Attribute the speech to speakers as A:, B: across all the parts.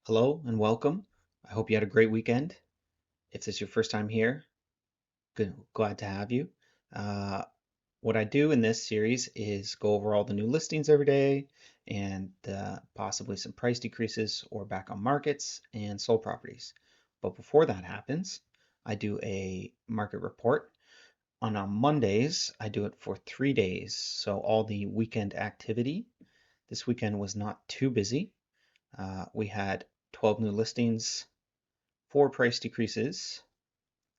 A: Hello and welcome. I hope you had a great weekend. If this is your first time here, glad to have you. Uh, what I do in this series is go over all the new listings every day and possibly some price decreases or back on markets and sold properties. But before that happens, I do a market report. On Mondays, I do it for 3 days. So all the weekend activity. This weekend was not too busy. We had 12 new listings, 4 price decreases,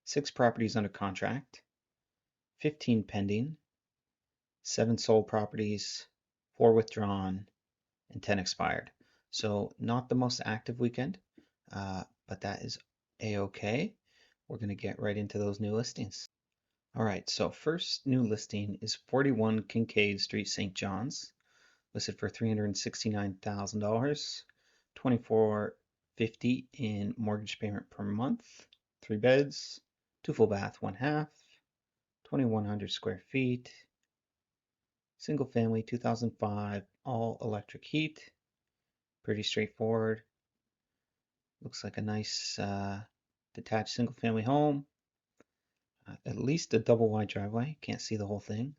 A: 6 properties under contract, 15 pending, 7 sold properties, 4 withdrawn, and 10 expired. So not the most active weekend, but that is a-okay. We're going to get right into those new listings. All right, so first new listing is 41 Kincaid Street, St. John's, listed for $369,000, $24.50 in mortgage payment per month, 3 beds, 2 full bath, 1 half, 2,100 square feet, single family, 2005, all electric heat, pretty straightforward. Looks like a nice detached single family home. At least a double wide driveway, can't see the whole thing.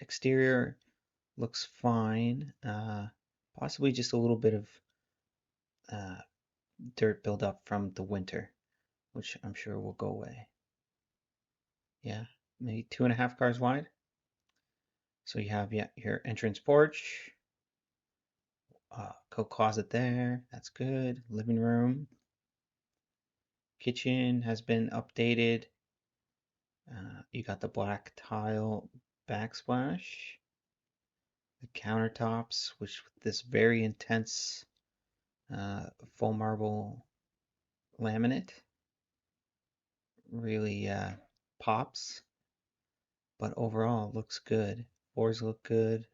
A: Exterior looks fine, possibly just a little bit of dirt buildup from the winter, which I'm sure will go away. Yeah, maybe 2.5 cars wide. So you have your entrance porch, coat closet there. That's good. Living room. Kitchen has been updated. You got the black tile backsplash. The countertops, which with this very intense full marble laminate really pops. But overall, it looks good. Floors look good.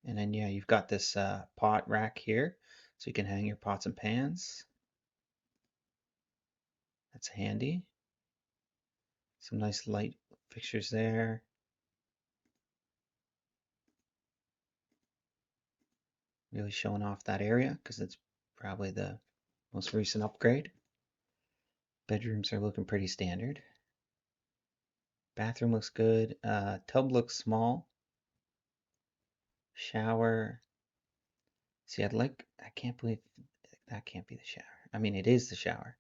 A: And then, yeah, you've got this pot rack here, so you can hang your pots and pans. That's handy. Some nice light fixtures there. Really showing off that area because it's probably the most recent upgrade. Bedrooms are looking pretty standard. Bathroom looks good. Tub looks small. Shower. See, I can't believe that can't be the shower. I mean, it is the shower.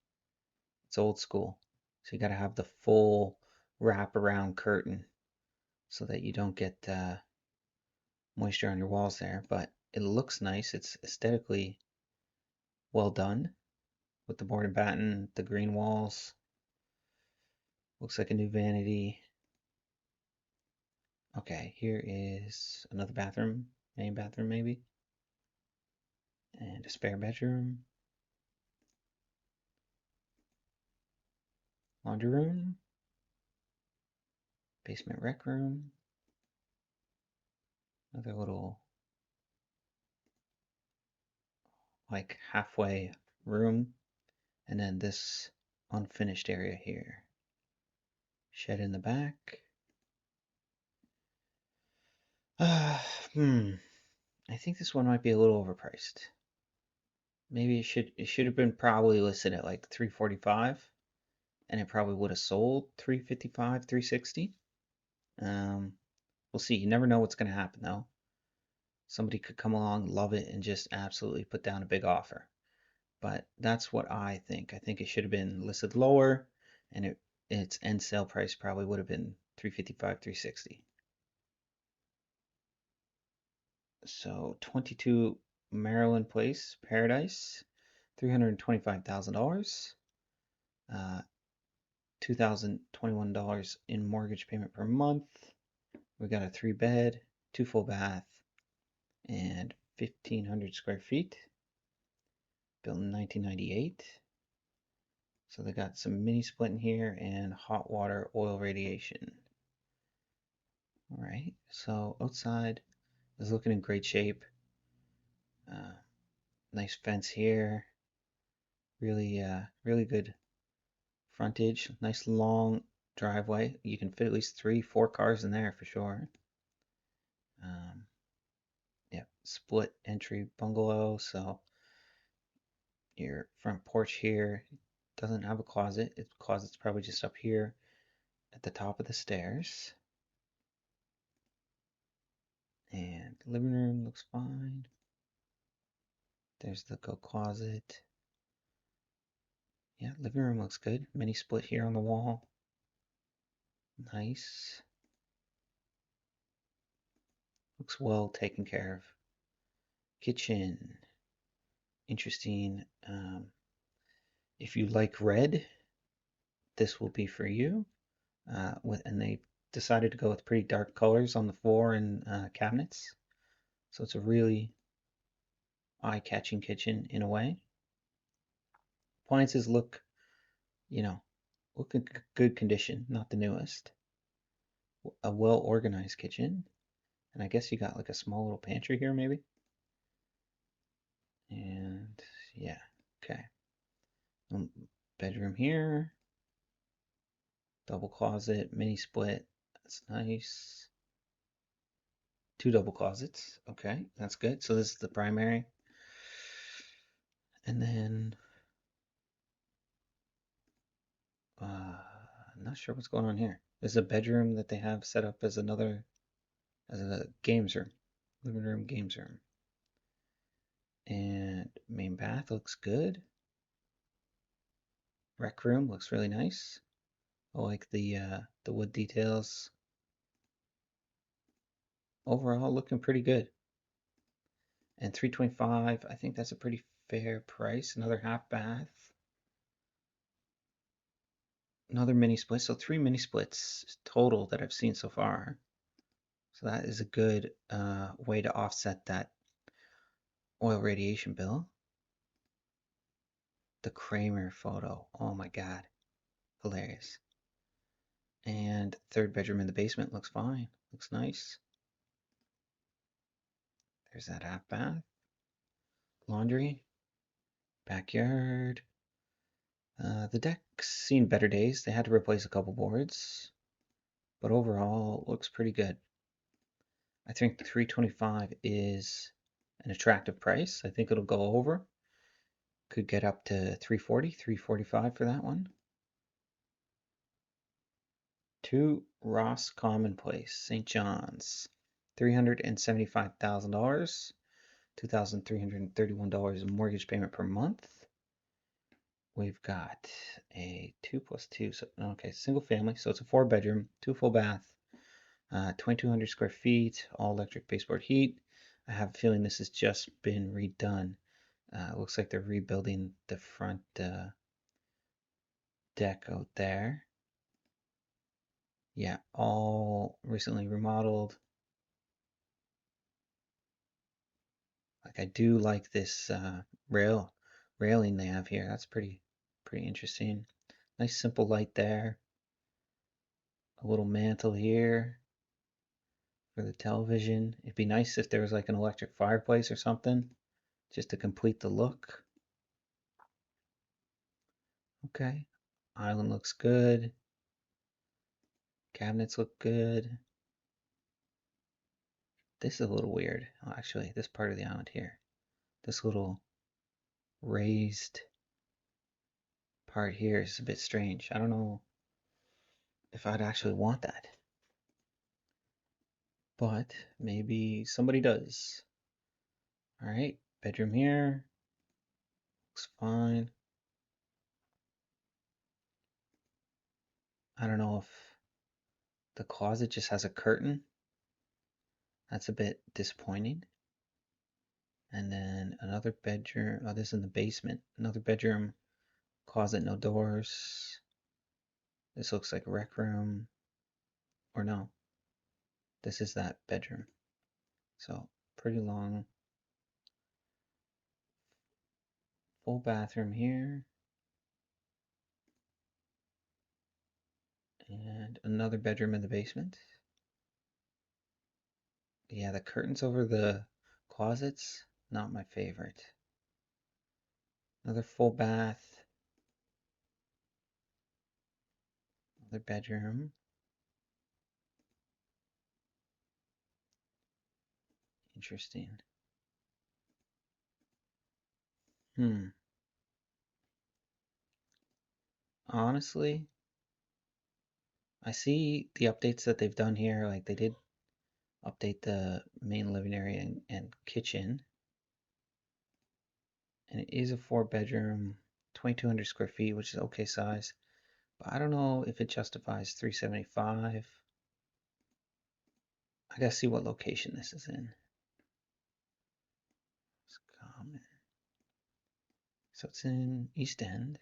A: It's old school. So you got to have the full wraparound curtain so that you don't get moisture on your walls there. But it looks nice. It's aesthetically well done with the board and batten, the green walls. Looks like a new vanity. Okay, here is another bathroom, main bathroom maybe, and a spare bedroom. Laundry room, basement rec room, another little like halfway room, and then this unfinished area here. Shed in the back. I think this one might be a little overpriced. Maybe it should have been probably listed at like 345, and it probably would have sold 355, 360. We'll see. You never know what's going to happen though. Somebody could come along, love it, and just absolutely put down a big offer. But that's what I think. I think it should have been listed lower, and its end sale price probably would have been 355, 360. So 22 Merlyn Place, Paradise, $325,000, $2,021 in mortgage payment per month. We got a 3 bed, 2 full bath, and 1,500 square feet. Built in 1998. So they got some mini split in here and hot water oil radiation. All right, so outside is looking in great shape. Nice fence here. Really good frontage. Nice long driveway. You can fit at least 3, 4 cars in there for sure. Yeah, split entry bungalow, so your front porch here doesn't have a closet. Its closet's probably just up here at the top of the stairs. And the living room looks fine. There's the go closet. Yeah, living room looks good. Mini split here on the wall. Nice. Looks well taken care of. Kitchen. Interesting. If you like red, this will be for you. And they decided to go with pretty dark colors on the floor and cabinets. So it's a really eye-catching kitchen in a way. Appliances look, look in good condition, not the newest. A well-organized kitchen. And I guess you got like a small little pantry here maybe. And yeah, okay. Bedroom here. Double closet, mini split. That's nice. 2 double closets. Okay, that's good. So this is the primary. And then I'm not sure what's going on here. There's a bedroom that they have set up as a games room. Living room, games room. And main bath looks good. Rec room looks really nice. I like the wood details. Overall looking pretty good. And $325, I think that's a pretty fair price. Another half bath. Another mini split. So 3 mini splits total that I've seen so far. So that is a good way to offset that oil radiation bill. The Kramer photo. Oh my God. Hilarious. And third bedroom in the basement looks fine. Looks nice. There's that half bath. Laundry. Backyard. The deck's seen better days. They had to replace a couple boards. But overall, looks pretty good. I think $325 is an attractive price. I think it'll go over. Could get up to $340, $345 for that one. To Rosscommon Place, St. John's, $375,000, $2,331 in mortgage payment per month. We've got a 2 plus 2, so okay, single family, so it's a 4-bedroom, 2 full bath, 2,200 square feet, all electric baseboard heat. I have a feeling this has just been redone. Looks like they're rebuilding the front deck out there. Yeah, all recently remodeled. Like I do like this railing they have here. That's pretty interesting. Nice simple light there. A little mantle here for the television. It'd be nice if there was like an electric fireplace or something, just to complete the look. Okay. Island looks good. Cabinets look good. This is a little weird. Oh, actually, this part of the island here. This little raised part here is a bit strange. I don't know if I'd actually want that. But maybe somebody does. All right, bedroom here. Looks fine. I don't know if the closet just has a curtain. That's a bit disappointing. And then another bedroom. Oh, this is in the basement. Another bedroom. Closet, no doors. This looks like a rec room. Or no. This is that bedroom. So pretty long. Full bathroom here. And another bedroom in the basement. Yeah, the curtains over the closets, not my favorite. Another full bath. Another bedroom. Interesting. Hmm. Honestly, I see the updates that they've done here. Like they did update the main living area and kitchen. And it is a 4 bedroom, 2,200 square feet, which is okay size. But I don't know if it justifies 375. I gotta see what location this is in. Roscommon. So it's in East End,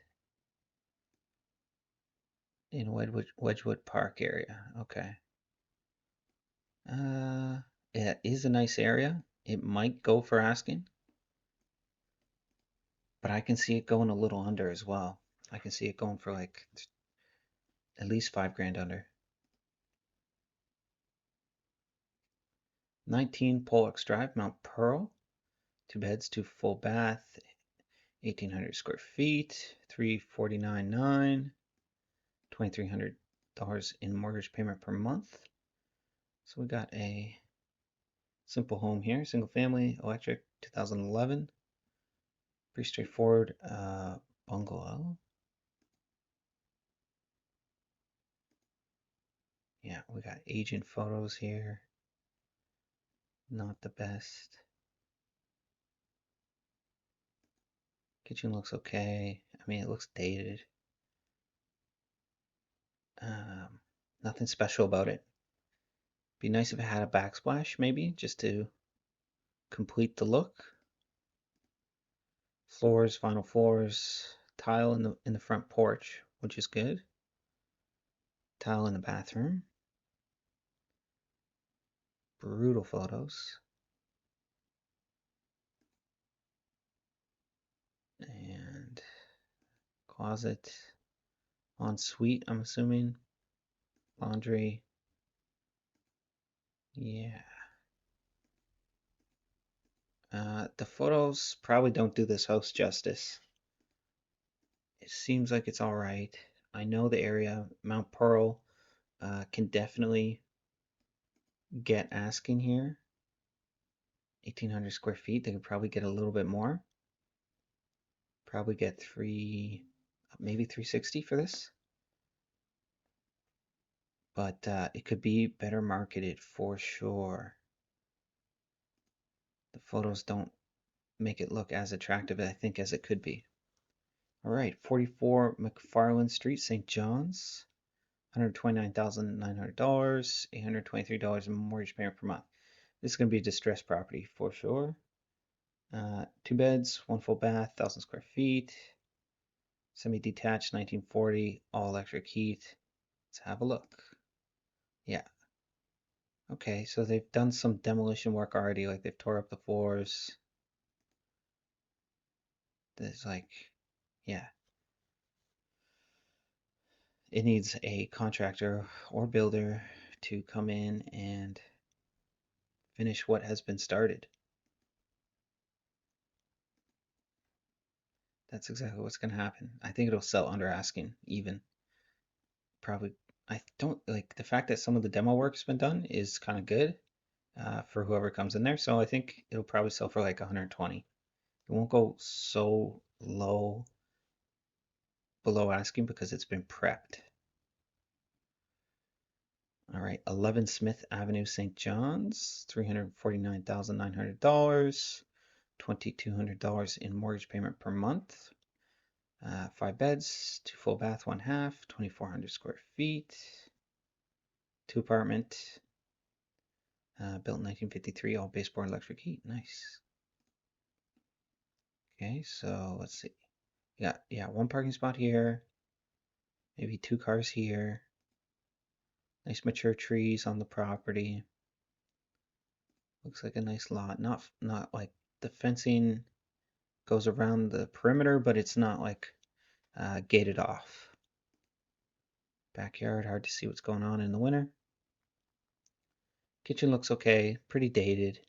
A: in Wedgwood Park area. Okay. Uh, it is a nice area. It might go for asking, but I can see it going a little under as well. I can see it going for like at least 5 grand under. 19 Pollux Drive, Mount Pearl. 2 beds, 2 full bath, 1,800 square feet, 349.9, $2,300 in mortgage payment per month. So we got a simple home here, single family, electric, 2011. Pretty straightforward bungalow. Yeah, we got agent photos here. Not the best. Kitchen looks okay. I mean, it looks dated. Um, Nothing special about it. Be nice if it had a backsplash, maybe, just to complete the look. Floors, vinyl floors, tile in the front porch, which is good. Tile in the bathroom. Brutal photos. And closet, ensuite, I'm assuming. Laundry. Yeah. The photos probably don't do this house justice. It seems like it's all right. I know the area. Mount Pearl can definitely get asking here. 1,800 square feet. They could probably get a little bit more. Probably get maybe 360 for this. But it could be better marketed for sure. The photos don't make it look as attractive, I think, as it could be. All right, 44 MacFarlane Street, St. John's, $129,900, $823 in mortgage payment per month. This is going to be a distressed property for sure. 2 beds, 1 full bath, 1,000 square feet, semi-detached, 1940, all electric heat. Let's have a look. Yeah. Okay, so they've done some demolition work already, like they've tore up the floors. There's like, yeah, it needs a contractor or builder to come in and finish what has been started. That's exactly what's going to happen. I think it'll sell under asking, even. Probably, I don't like the fact that some of the demo work's been done is kind of good for whoever comes in there. So I think it'll probably sell for like 120. It won't go so low below asking because it's been prepped. All right, 11 Smith Avenue, St. John's, $349,900, $2,200 in mortgage payment per month. 5 beds, 2 full bath, 1 half, 2,400 square feet. 2 apartment, built in 1953, all baseboard electric heat. Nice. Okay, so let's see. Yeah, 1 parking spot here, maybe 2 cars here. Nice mature trees on the property. Looks like a nice lot. Not like the fencing goes around the perimeter, but it's not like gated off. Backyard, hard to see what's going on in the winter. Kitchen looks okay, pretty dated.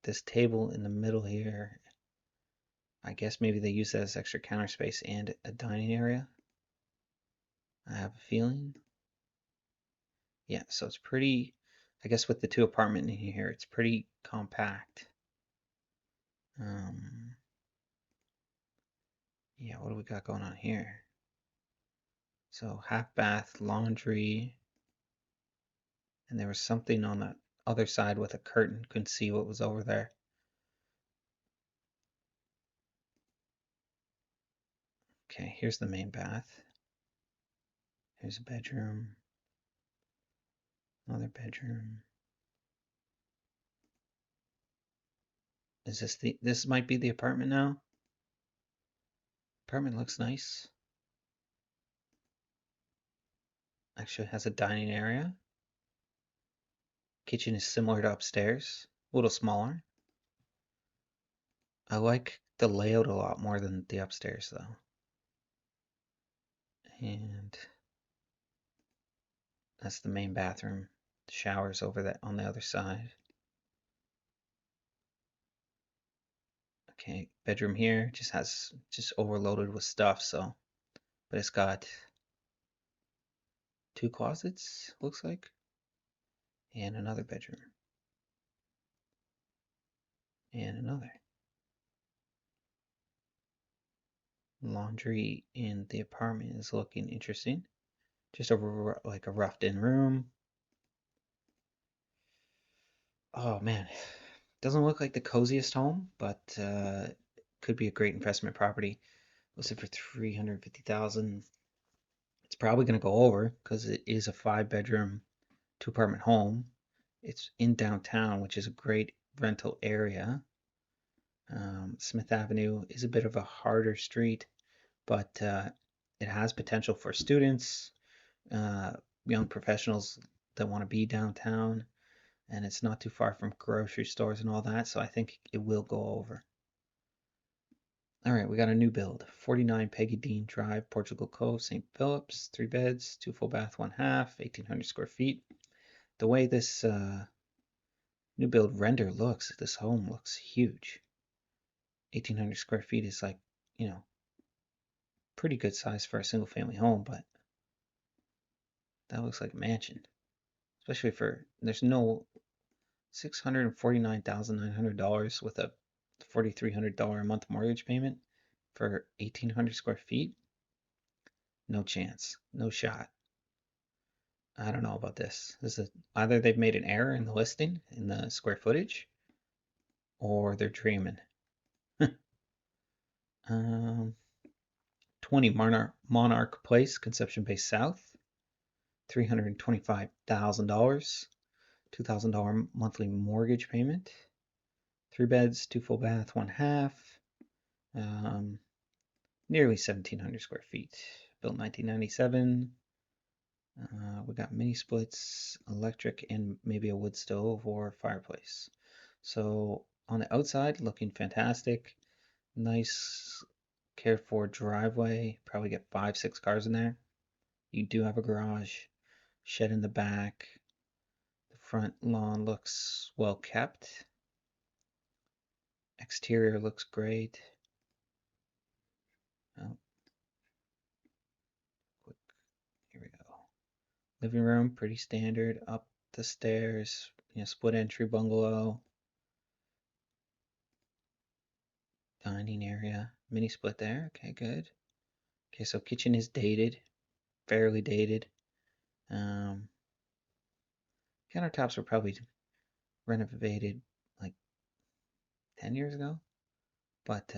A: This table in the middle here, I guess maybe they use that as extra counter space and a dining area. I have a feeling. Yeah, so it's pretty, I guess with the 2 apartment in here, it's pretty compact. Um, Yeah, what do we got going on here? So half bath, laundry, and there was something on the other side with a curtain. Couldn't see what was over there. Okay, here's the main bath. Here's a bedroom, another bedroom. Is this might be the apartment now? Apartment looks nice. Actually has a dining area. Kitchen is similar to upstairs, a little smaller. I like the layout a lot more than the upstairs though. And that's the main bathroom. The shower's over that on the other side. Okay, bedroom here just overloaded with stuff, so but it's got two closets, looks like, and another bedroom. And another. Laundry in the apartment is looking interesting. Just like a roughed in room. Oh man, doesn't look like the coziest home, but could be a great investment property. Listed for 350,000. It's probably going to go over because it is a 5-bedroom, 2-apartment home. It's in downtown, which is a great rental area. Smith Avenue is a bit of a harder street, but it has potential for students, uh, young professionals that want to be downtown, and it's not too far from grocery stores and all that, so I think it will go over. All right, we got a new build. 49 Peggy Deane Drive, Portugal Cove, St. Philip's, 3 beds, 2 full bath, 1 half, 1,800 square feet. The way this new build render looks, this home looks huge. 1,800 square feet is like, you know, pretty good size for a single family home, but that looks like a mansion. Especially there's no $649,900 with a $4,300 a month mortgage payment for 1,800 square feet. No chance, no shot. I don't know about this. Either they've made an error in the listing in the square footage, or they're dreaming. um, 20 Monarch Place, Conception Bay South, $325,000, $2,000 monthly mortgage payment, 3 beds, 2 full bath, 1 half, um, nearly 1,700 square feet. Built 1997. We got mini splits, electric, and maybe a wood stove or fireplace. So on the outside, looking fantastic. Nice, cared for driveway. Probably get 5, 6 cars in there. You do have a garage, shed in the back. The front lawn looks well kept. Exterior looks great. Oh, quick, here we go. Living room, pretty standard. Up the stairs, split entry bungalow. Dining area, mini split there. Okay, good. Okay, so kitchen is dated, fairly dated. Um, Countertops were probably renovated like 10 years ago, but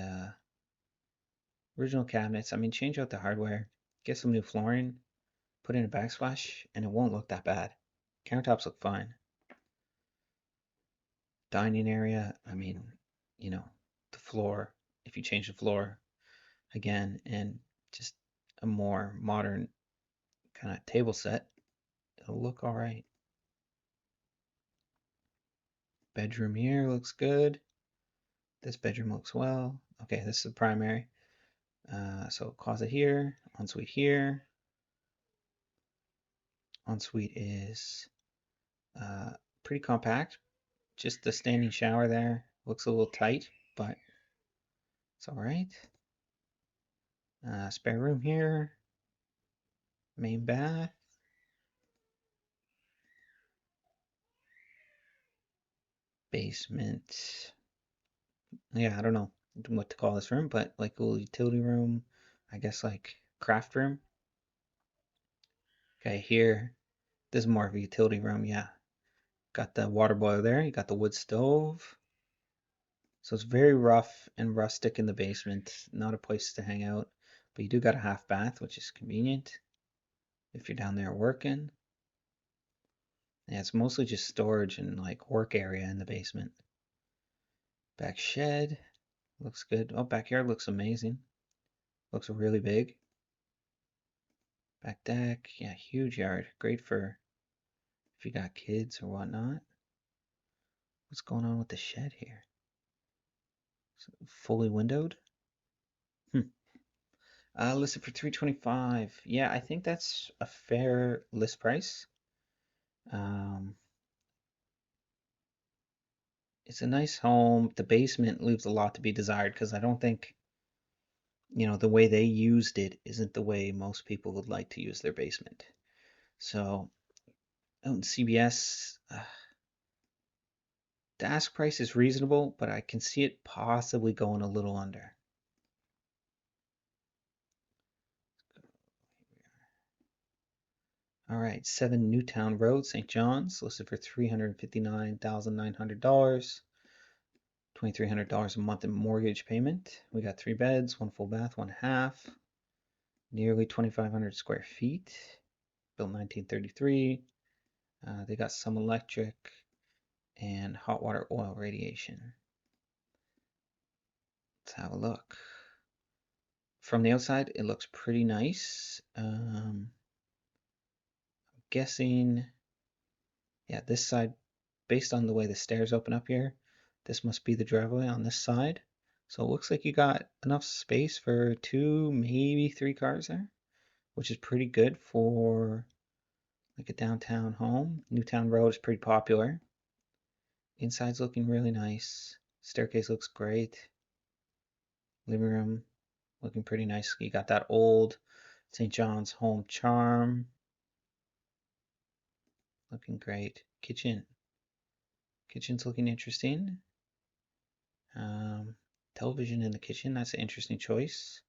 A: original cabinets, I mean, change out the hardware, get some new flooring, put in a backsplash, and it won't look that bad. Countertops look fine. Dining area, I mean, the floor, if you change the floor again and just a more modern kind of table set, it'll look all right. Bedroom here looks good. This bedroom looks well. Okay, this is the primary. So closet here, ensuite here. Ensuite is pretty compact. Just the standing shower there looks a little tight, but it's all right. Spare room here. Main bath. Basement. Yeah, I don't know what to call this room, but like a little utility room. I guess like craft room. Okay, here, this is more of a utility room, yeah. Got the water boiler there, you got the wood stove. So it's very rough and rustic in the basement, not a place to hang out. But you do got a half bath, which is convenient if you're down there working. Yeah, it's mostly just storage and like work area in the basement. Back shed looks good. Oh, backyard looks amazing. Looks really big. Back deck, yeah, huge yard. Great for if you got kids or whatnot. What's going on with the shed here? Fully windowed? Hmm. Listed for 325. Yeah, I think that's a fair list price. Um, it's a nice home. The basement leaves a lot to be desired because I don't think, the way they used it isn't the way most people would like to use their basement. So, out in CBS, the ask price is reasonable, but I can see it possibly going a little under. All right, 7 Newtown Road, St. John's, listed for $359,900, $2,300 a month in mortgage payment. We got 3 beds, 1 full bath, 1 half, nearly 2,500 square feet, built 1933. They got some electric and hot water oil radiation. Let's have a look. From the outside, it looks pretty nice. I'm guessing, yeah, this side, based on the way the stairs open up here, this must be the driveway on this side. So it looks like you got enough space for 2, maybe 3 cars there, which is pretty good for like a downtown home. Newtown Road is pretty popular. Inside's looking really nice. Staircase looks great. Living room looking pretty nice. You got that old St. John's home charm. Looking great. Kitchen. Kitchen's looking interesting. Television in the kitchen. That's an interesting choice.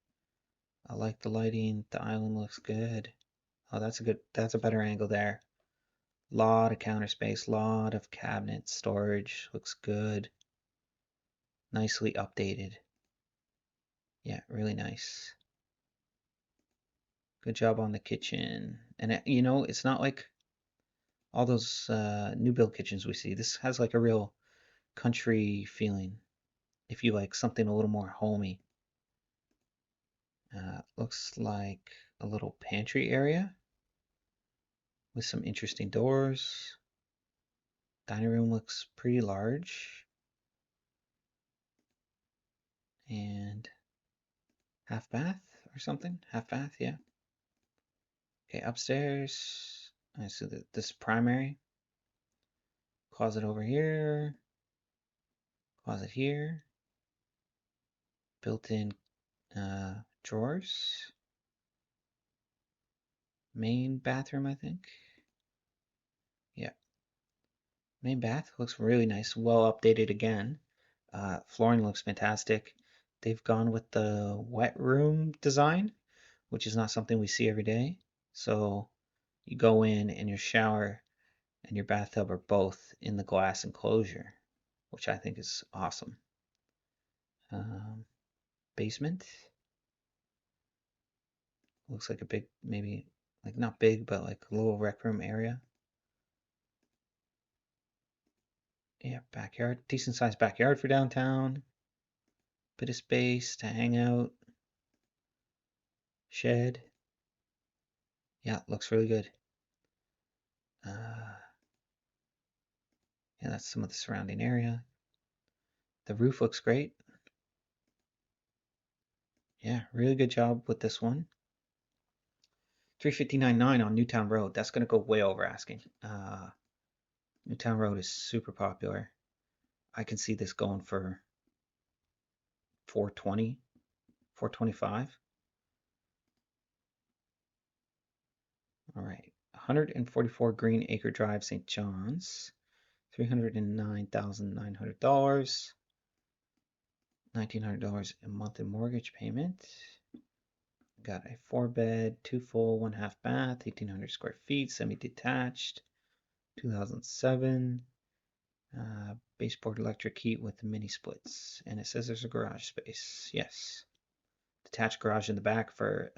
A: I like the lighting. The island looks good. Oh, that's a better angle there. Lot of counter space, lot of cabinet storage. Looks good. Nicely updated. Yeah, really nice. Good job on the kitchen. And it's not like all those new build kitchens we see. This has like a real country feeling. If you like something a little more homey. Looks like a little pantry area with some interesting doors. Dining room looks pretty large. And half bath or something? Half bath, yeah. Okay, upstairs. I see that this primary. Closet over here. Closet here. Built-in drawers. Main bathroom, I think. Yeah. Main bath looks really nice. Well updated again. Flooring looks fantastic. They've gone with the wet room design, which is not something we see every day. So you go in and your shower and your bathtub are both in the glass enclosure, which I think is awesome. Basement looks like a big, maybe like not big, but like a little rec room area. Yeah, backyard, decent sized backyard for downtown. Bit of space to hang out. Shed. Yeah, looks really good. Yeah, that's some of the surrounding area. The roof looks great. Yeah, really good job with this one. 359.9 on Newtown Road. That's gonna go way over asking. Newtown Road is super popular. I can see this going for 420, 425. All right, 144 Green Acre Drive, St. John's. $309,900. $1,900 a month in mortgage payment. Got a 4-bed, 2 full, 1 half bath, 1,800 square feet, semi-detached, 2007. Baseboard electric heat with the mini splits. And it says there's a garage space. Yes. Detached garage in the back for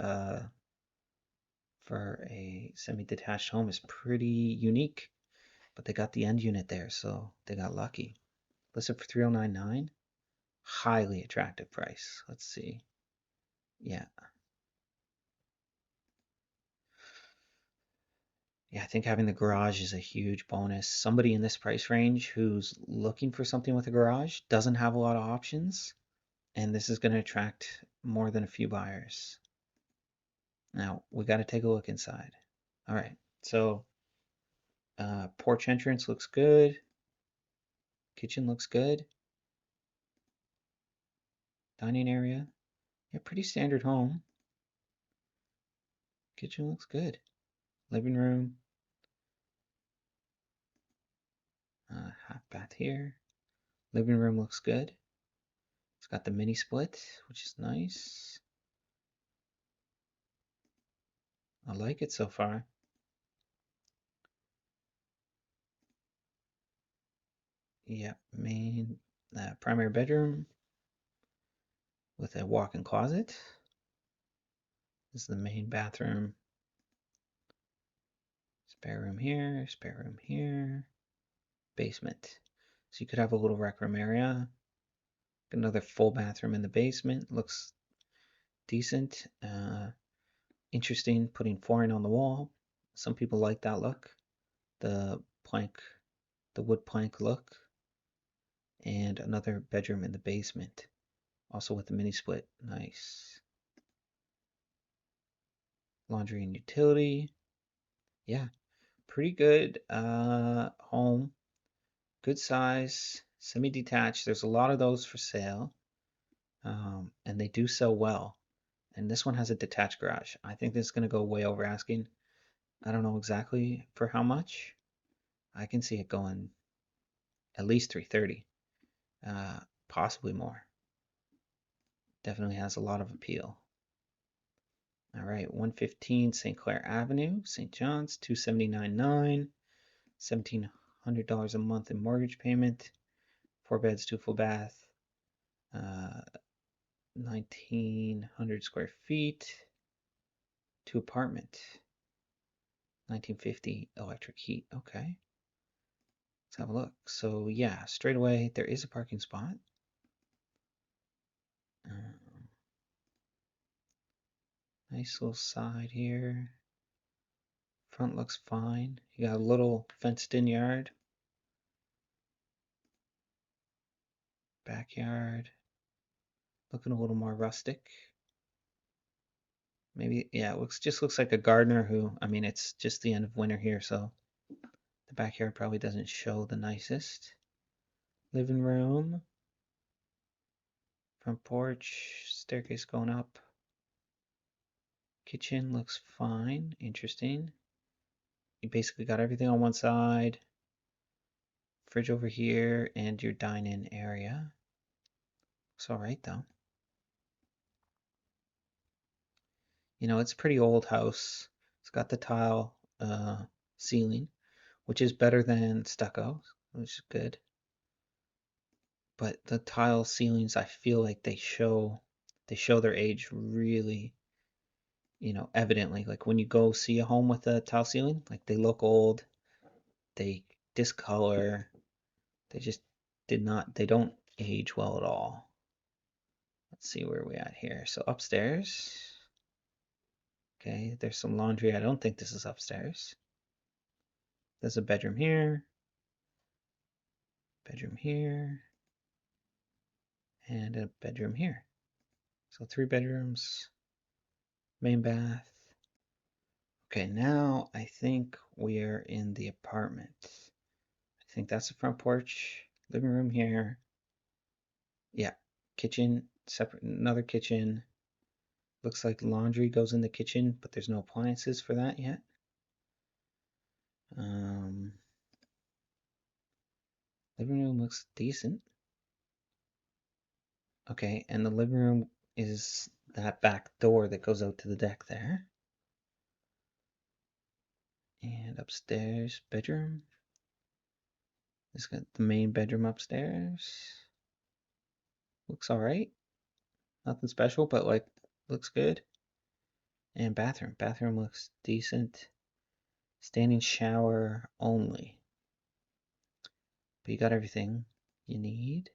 A: a semi-detached home is pretty unique. But they got the end unit there, so they got lucky. Listed for $3,099. Highly attractive price. Let's see. Yeah. Yeah, I think having the garage is a huge bonus. Somebody in this price range who's looking for something with a garage doesn't have a lot of options, and this is going to attract more than a few buyers. Now, we got to take a look inside. All right, so porch entrance looks good. Kitchen looks good. Dining area. Yeah, pretty standard home. Kitchen looks good. Living room. Half bath here. Living room looks good. It's got the mini split, which is nice. I like it so far. Yep, main primary bedroom with a walk-in closet. This is the main bathroom. Spare room here, spare room here. Basement. So you could have a little rec room area. Another full bathroom in the basement. Looks decent. Interesting putting flooring on the wall. Some people like that look. The wood plank look. And another bedroom in the basement. Also with the mini split. Nice. Laundry and utility. Yeah, pretty good home. Good size, semi-detached. There's a lot of those for sale. And they do sell well. And this one has a detached garage. I think this is going to go way over asking. I don't know exactly for how much. I can see it going at least 330, possibly more. Definitely has a lot of appeal. All right, 115 St. Clair Avenue, St. John's, 279.9, $1,700 a month in mortgage payment, 4 beds, 2 full bath, 1,900 square feet, 2 apartment, 1950 electric heat. Okay, let's have a look. So yeah, straight away there is a parking spot. Nice little side here. Front looks fine. You got a little fenced in yard. Backyard. Looking a little more rustic. Maybe, yeah, it just looks like a gardener who, I mean, it's just the end of winter here, so the backyard probably doesn't show the nicest. Living room. Front porch. Staircase going up. Kitchen looks fine. Interesting. You basically got everything on one side. Fridge over here and your dine-in area. Looks alright though. You know, it's a pretty old house. It's got the tile ceiling, which is better than stucco, which is good. But the tile ceilings, I feel like they show their age really, evidently. Like when you go see a home with a tile ceiling, like they look old, they discolor, they just they don't age well at all. Let's see where we at here. So upstairs. Okay, there's some laundry. I don't think this is upstairs. There's a bedroom here, and a bedroom here. So 3 bedrooms, main bath. Okay, now I think we're in the apartment. I think that's the front porch, living room here. Yeah, kitchen, separate, another kitchen. Looks like laundry goes in the kitchen, but there's no appliances for that yet. Living room looks decent. Okay, and the living room is that back door that goes out to the deck there. And upstairs, bedroom. It's got the main bedroom upstairs. Looks all right. Nothing special, but like looks good. And bathroom. Bathroom looks decent. Standing shower only. But you got everything you need.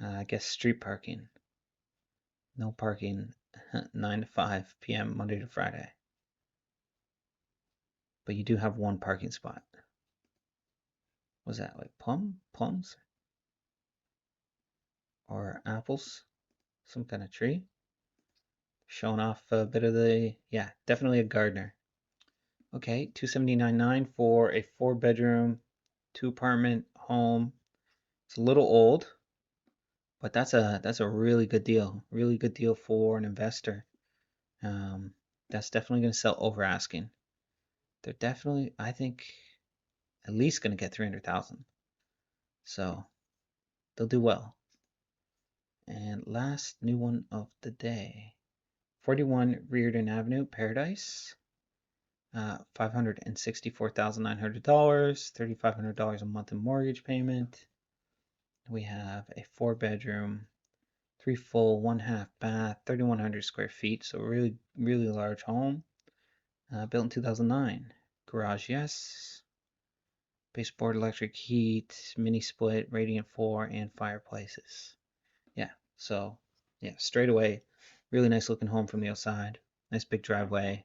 A: I guess street parking. No parking 9 to 5 p.m. Monday to Friday. But you do have one parking spot. Was that like plums? Or apples? Some kind of tree? Showing off a bit of the, yeah, definitely a gardener. Okay, 279.9 for a 4-bedroom, 2-apartment home. It's a little old, but that's a really good deal. Really good deal for an investor. Um, that's definitely going to sell over asking. They're definitely, I think, at least going to get 300,000. So they'll do well. And last new one of the day, 41 Reardon Avenue, Paradise. $564,900, $3,500 a month in mortgage payment. We have a 4-bedroom, 3 full, 1 half bath, 3,100 square feet, so really, really large home. Built in 2009. Garage, yes. Baseboard electric heat, mini split, radiant 4, and fireplaces. Yeah, so yeah, straight away, really nice looking home from the outside. Nice big driveway,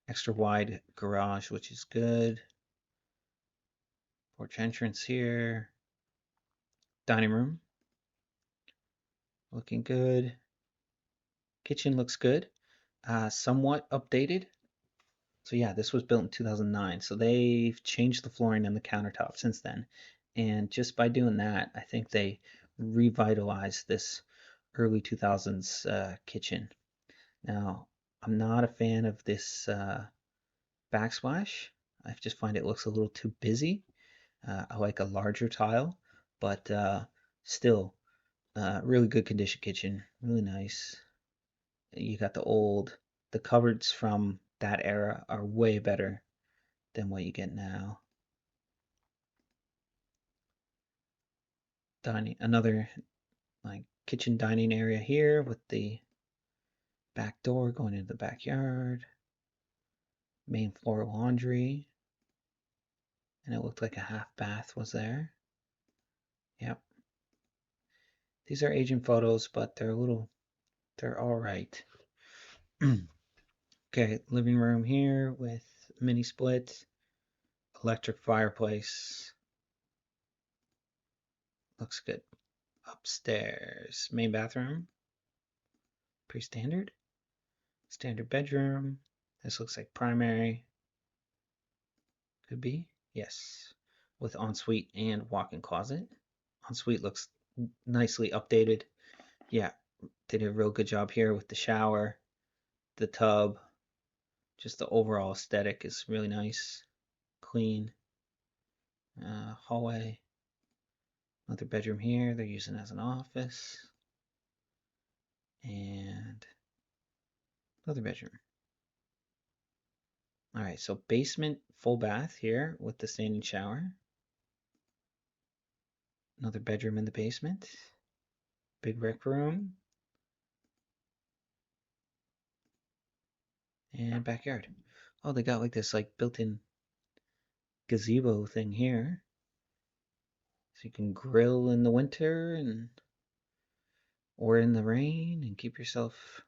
A: extra wide garage, which is good. Porch entrance here. Dining room. Looking good. Kitchen looks good. Somewhat updated. So yeah, this was built in 2009. So they've changed the flooring and the countertop since then. And just by doing that, I think they revitalized this early 2000s kitchen. Now, I'm not a fan of this backsplash. I just find it looks a little too busy. I like a larger tile, but still, really good condition kitchen, really nice. You got the cupboards from that era are way better than what you get now. Another like kitchen dining area here with the back door going into the backyard. Main floor laundry, and it looked like a half bath was there. Yep. These are aging photos, but they're all right. Okay, living room here with mini split, electric fireplace. Looks good. Upstairs, main bathroom. Pretty standard. Standard bedroom. This looks like primary. Could be. Yes. With ensuite and walk-in closet. Ensuite looks nicely updated. Yeah, they did a real good job here with the shower, the tub. Just the overall aesthetic is really nice. Clean. Hallway. Another bedroom here they're using as an office. And another bedroom. All right, so basement full bath here with the standing shower. Another bedroom in the basement. Big rec room. And backyard. Oh, they got like this like built-in gazebo thing here. So you can grill in the winter and or in the rain and keep yourself,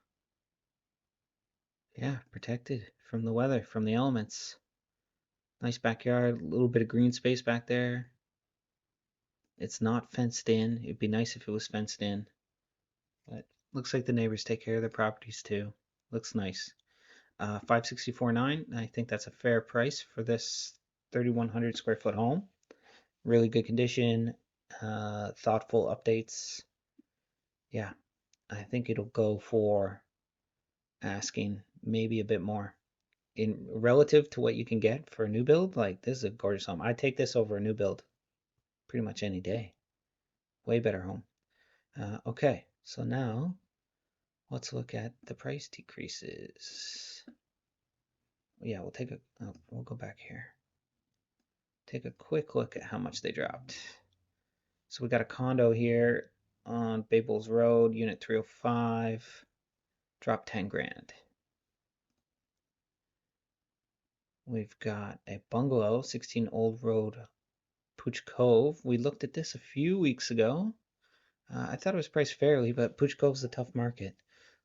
A: yeah, protected from the weather, from the elements. Nice backyard, a little bit of green space back there. It's not fenced in. It'd be nice if it was fenced in. But looks like the neighbors take care of their properties too. Looks nice. 564.9. I think that's a fair price for this 3,100 square foot home. Really good condition. Thoughtful updates. Yeah, I think it'll go for asking maybe a bit more. In relative to what you can get for a new build, like this is a gorgeous home. I'd take this over a new build pretty much any day. Way better home. Okay, so now Let's look at the price decreases. Yeah, we'll go back here. Take a quick look at how much they dropped. So we got a condo here on Babels Road, unit 305, dropped 10 grand. We've got a bungalow, 16 Old Road, Pooch Cove. We looked at this a few weeks ago. I thought it was priced fairly, but Pooch Cove's a tough market.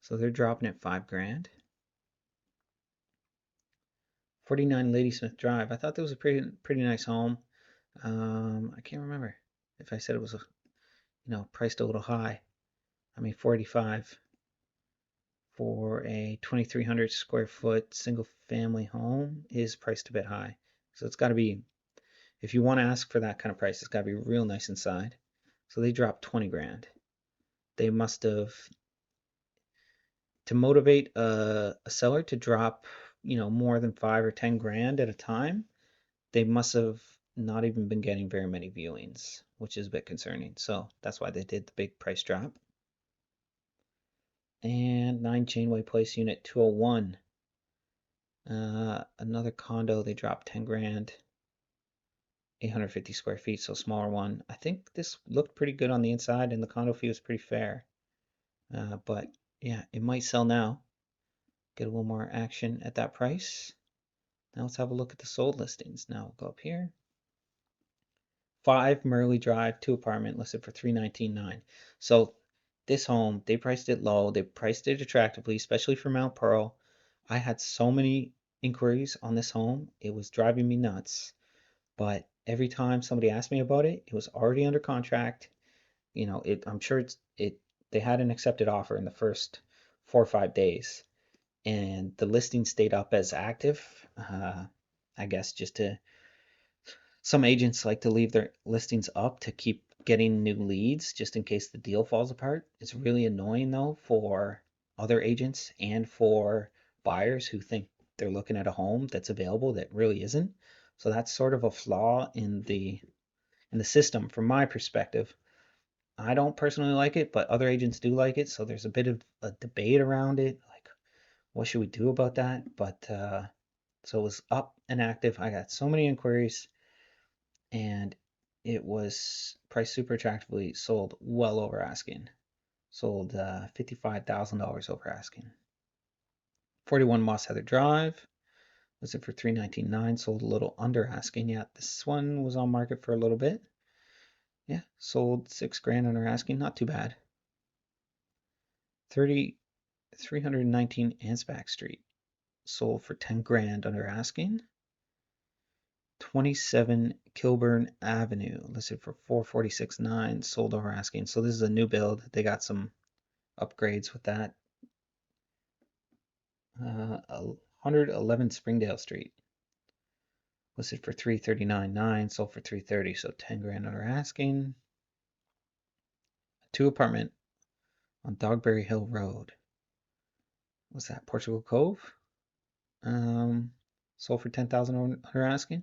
A: So they're dropping it 5 grand. 49 Ladysmith Drive. I thought that was a pretty nice home. I can't remember if I said it was priced a little high. I mean, 485 for a 2,300 square foot single family home is priced a bit high. So it's got to be, if you want to ask for that kind of price, it's got to be real nice inside. So they dropped 20 grand. They must have, to motivate a seller to drop, more than 5 or 10 grand at a time, they must have not even been getting very many viewings, which is a bit concerning. So that's why they did the big price drop. And 9 Chainway Place, unit 201. Another condo, they dropped 10 grand. 850 square feet, so smaller one. I think this looked pretty good on the inside, and the condo fee was pretty fair. But yeah, it might sell now. Get a little more action at that price. Now let's have a look at the sold listings. Now we'll go up here. 5 Merlyn Drive, 2 apartment, listed for $319,900. So this home, they priced it low. They priced it attractively, especially for Mount Pearl. I had so many inquiries on this home. It was driving me nuts. But every time somebody asked me about it, it was already under contract. I'm sure they had an accepted offer in the first 4 or 5 days, and the listing stayed up as active. I guess some agents like to leave their listings up to keep getting new leads just in case the deal falls apart. It's really annoying though for other agents and for buyers who think they're looking at a home that's available that really isn't. So that's sort of a flaw in the system from my perspective. I don't personally like it, but other agents do like it. So there's a bit of a debate around it. Like, what should we do about that? But so it was up and active. I got so many inquiries, and it was priced super attractively, sold well over asking. Sold $55,000 over asking. 41 Moss Heather Drive. Listed for $319,900. Sold a little under asking. Yeah, this one was on market for a little bit. Yeah, sold 6 grand under asking. Not too bad. 319 Ansbach Street. Sold for 10 grand under asking. 27 Kilburn Avenue, listed for $446,900, sold over asking. So this is a new build. They got some upgrades with that. 111 Springdale Street, listed for $339,900, sold for $330,000, so 10 grand under asking. 2 apartment on Dogberry Hill Road. What's that? Portugal Cove. Sold for $10,000 under asking.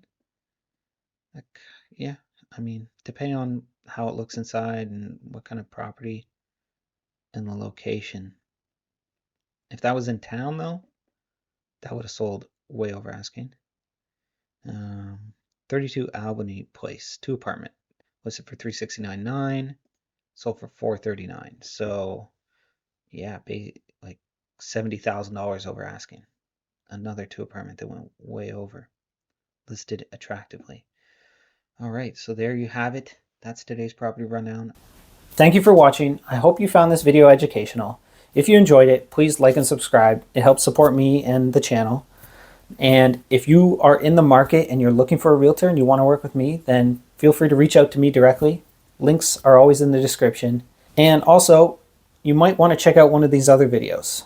A: Yeah, I mean, depending on how it looks inside and what kind of property and the location. If that was in town, though, that would have sold way over asking. 32 Albany Place, 2 apartment, listed for $369,900, sold for $439,000. So, yeah, like $70,000 over asking. Another 2 apartment that went way over, listed attractively. All right, so there you have it. That's today's property rundown.
B: Thank you for watching. I hope you found this video educational. If you enjoyed it, please like and subscribe. It helps support me and the channel. And if you are in the market and you're looking for a realtor and you want to work with me, then feel free to reach out to me directly. Links are always in the description. And also, you might want to check out one of these other videos.